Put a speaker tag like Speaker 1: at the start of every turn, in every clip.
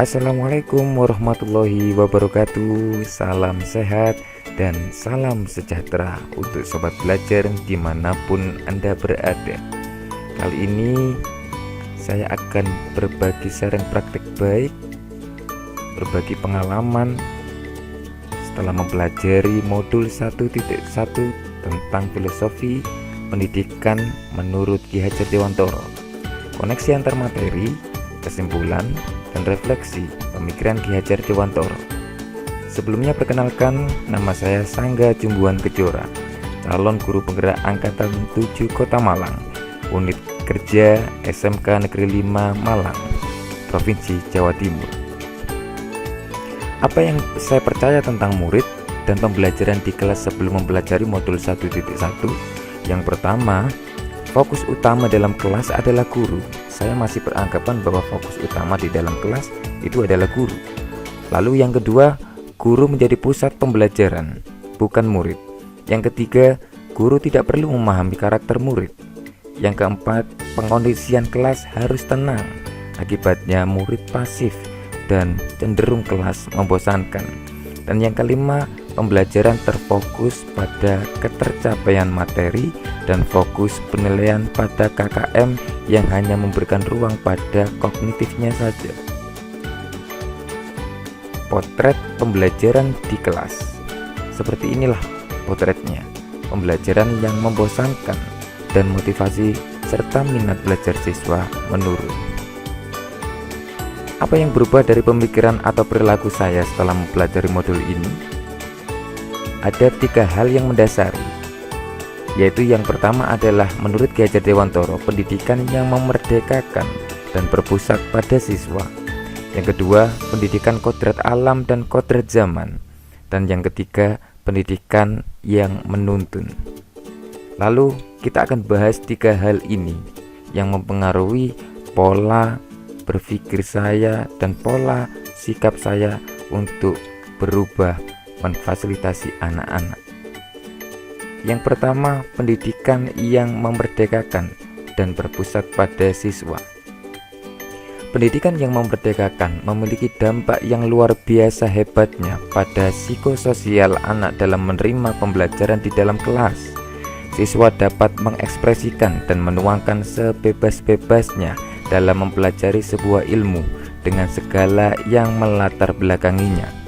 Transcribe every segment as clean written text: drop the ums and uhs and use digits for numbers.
Speaker 1: Assalamualaikum warahmatullahi wabarakatuh. Salam sehat dan salam sejahtera untuk sobat belajar dimanapun Anda berada. Kali ini saya akan berbagi saran praktek baik, berbagi pengalaman setelah mempelajari modul 1.1 tentang filosofi pendidikan menurut Ki Hajar Dewantoro. Koneksi antar materi, kesimpulan, dan refleksi pemikiran Ki Hajar Dewantoro. Sebelumnya perkenalkan, nama saya Sangga Jumbuhan Kejora, calon guru penggerak Angkatan 7 Kota Malang, unit kerja SMK Negeri 5 Malang, Provinsi Jawa Timur. Apa yang saya percaya tentang murid dan pembelajaran di kelas sebelum mempelajari modul 1.1? Yang pertama, fokus utama dalam kelas adalah guru. Saya masih beranggapan bahwa fokus utama di dalam kelas itu adalah guru. Lalu yang kedua, guru menjadi pusat pembelajaran, bukan murid. Yang ketiga, guru tidak perlu memahami karakter murid. Yang keempat, pengkondisian kelas harus tenang. Akibatnya murid pasif dan cenderung kelas membosankan. Dan yang kelima, pembelajaran terfokus pada ketercapaian materi dan fokus penilaian pada KKM yang hanya memberikan ruang pada kognitifnya saja. Potret pembelajaran di kelas. Seperti inilah potretnya. Pembelajaran yang membosankan dan motivasi serta minat belajar siswa menurun. Apa yang berubah dari pemikiran atau perilaku saya setelah mempelajari modul ini? Ada 3 hal yang mendasari, yaitu yang pertama adalah menurut Ki Hajar Dewantoro, pendidikan yang memerdekakan dan berpusat pada siswa. Yang kedua, pendidikan kodrat alam dan kodrat zaman. Dan yang ketiga, pendidikan yang menuntun. Lalu kita akan bahas 3 hal ini yang mempengaruhi pola berpikir saya dan pola sikap saya untuk berubah memfasilitasi anak-anak. Yang pertama, pendidikan yang memerdekakan dan berpusat pada siswa. Pendidikan yang memerdekakan memiliki dampak yang luar biasa hebatnya pada psikososial anak dalam menerima pembelajaran di dalam kelas. Siswa dapat mengekspresikan dan menuangkan sebebas-bebasnya dalam mempelajari sebuah ilmu dengan segala yang melatar belakanginya.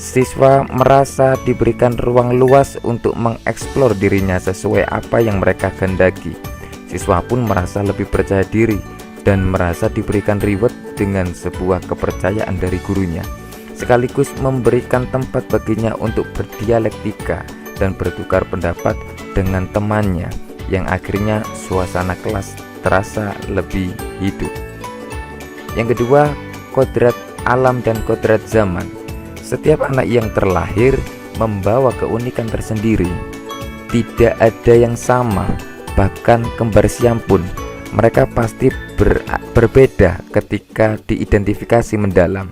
Speaker 1: Siswa merasa diberikan ruang luas untuk mengeksplor dirinya sesuai apa yang mereka kehendaki. Siswa pun merasa lebih percaya diri dan merasa diberikan reward dengan sebuah kepercayaan dari gurunya, sekaligus memberikan tempat baginya untuk berdialektika dan bertukar pendapat dengan temannya, yang akhirnya suasana kelas terasa lebih hidup. Yang kedua, kodrat alam dan kodrat zaman. Setiap anak yang terlahir membawa keunikan tersendiri. Tidak ada yang sama, bahkan kembar siam pun mereka pasti berbeda ketika diidentifikasi mendalam.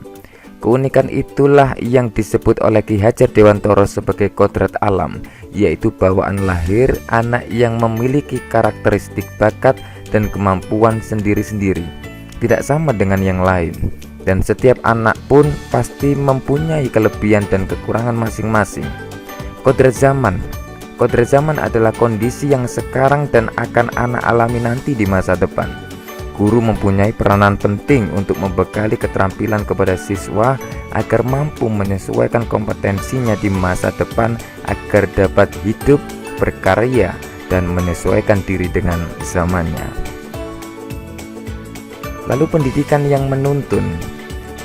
Speaker 1: Keunikan itulah yang disebut oleh Ki Hajar Dewantoro sebagai kodrat alam, yaitu bawaan lahir anak yang memiliki karakteristik bakat dan kemampuan sendiri-sendiri, tidak sama dengan yang lain. Dan setiap anak pun pasti mempunyai kelebihan dan kekurangan masing-masing. Kodrat zaman. Kodrat zaman adalah kondisi yang sekarang dan akan anak alami nanti di masa depan. Guru mempunyai peranan penting untuk membekali keterampilan kepada siswa agar mampu menyesuaikan kompetensinya di masa depan agar dapat hidup, berkarya, dan menyesuaikan diri dengan zamannya. Lalu pendidikan yang menuntun.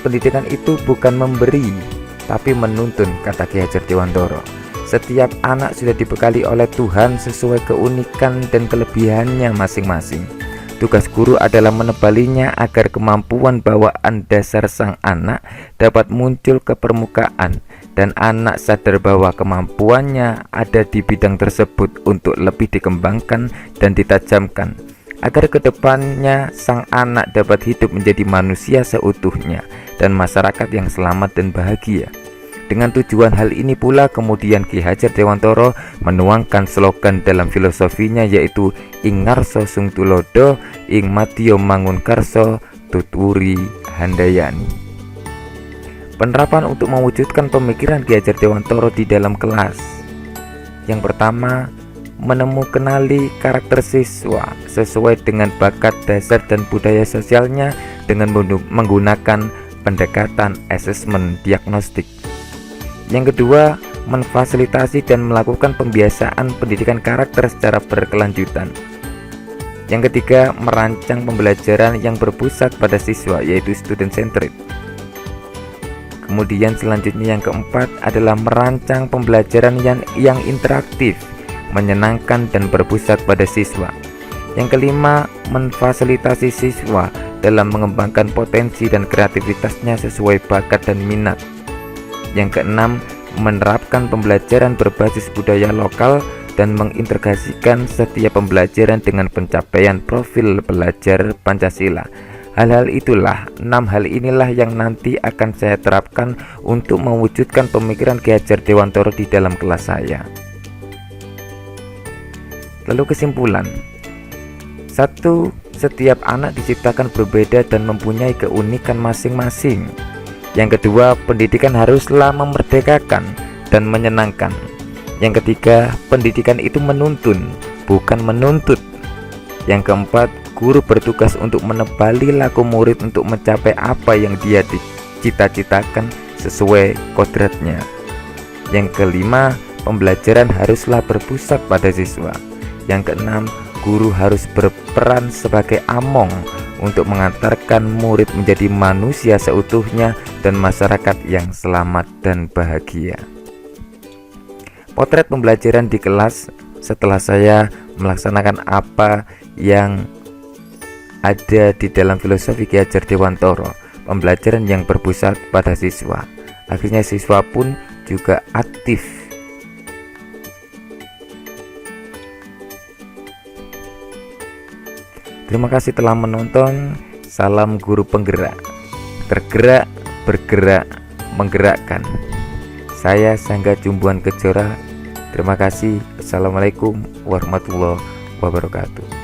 Speaker 1: Pendidikan itu bukan memberi, tapi menuntun, kata Ki Hajar Dewantoro. Setiap anak sudah dibekali oleh Tuhan sesuai keunikan dan kelebihannya masing-masing. Tugas guru adalah menebalinya agar kemampuan bawaan dasar sang anak dapat muncul ke permukaan, dan anak sadar bahwa kemampuannya ada di bidang tersebut untuk lebih dikembangkan dan ditajamkan, agar kedepannya sang anak dapat hidup menjadi manusia seutuhnya dan masyarakat yang selamat dan bahagia. Dengan tujuan hal ini pula kemudian Ki Hajar Dewantoro menuangkan slogan dalam filosofinya, yaitu ing ngarsa sung tulodo ing madya mangun karsa tuturi handayani. Penerapan untuk mewujudkan pemikiran Ki Hajar Dewantara di dalam kelas. Yang pertama, mengenali karakter siswa sesuai dengan bakat dasar dan budaya sosialnya dengan menggunakan pendekatan asesmen diagnostik. Yang kedua, memfasilitasi dan melakukan pembiasaan pendidikan karakter secara berkelanjutan. Yang ketiga, merancang pembelajaran yang berpusat pada siswa, yaitu student centered. Kemudian selanjutnya yang keempat adalah merancang pembelajaran yang interaktif, menyenangkan dan berpusat pada siswa. Yang kelima, memfasilitasi siswa dalam mengembangkan potensi dan kreativitasnya sesuai bakat dan minat. Yang keenam, menerapkan pembelajaran berbasis budaya lokal dan mengintegrasikan setiap pembelajaran dengan pencapaian profil pelajar Pancasila. Hal-hal itulah, 6 hal inilah yang nanti akan saya terapkan untuk mewujudkan pemikiran Ki Hajar Dewantara di dalam kelas saya. Lalu kesimpulan. 1. Setiap anak diciptakan berbeda dan mempunyai keunikan masing-masing. Yang kedua, pendidikan haruslah memerdekakan dan menyenangkan. Yang ketiga, pendidikan itu menuntun, bukan menuntut. Yang keempat, guru bertugas untuk menebali laku murid untuk mencapai apa yang dia dicita-citakan sesuai kodratnya. Yang kelima, pembelajaran haruslah berpusat pada siswa. Yang keenam, guru harus berperan sebagai among untuk mengantarkan murid menjadi manusia seutuhnya dan masyarakat yang selamat dan bahagia. Potret pembelajaran di kelas setelah saya melaksanakan apa yang ada di dalam filosofi Ki Hajar Dewantara, pembelajaran yang berpusat pada siswa. Akhirnya siswa pun juga aktif. Terima kasih telah menonton. Salam guru penggerak. Tergerak, bergerak, menggerakkan. Saya Sangga Jumbuhan Kejora. Terima kasih. Assalamualaikum warahmatullahi wabarakatuh.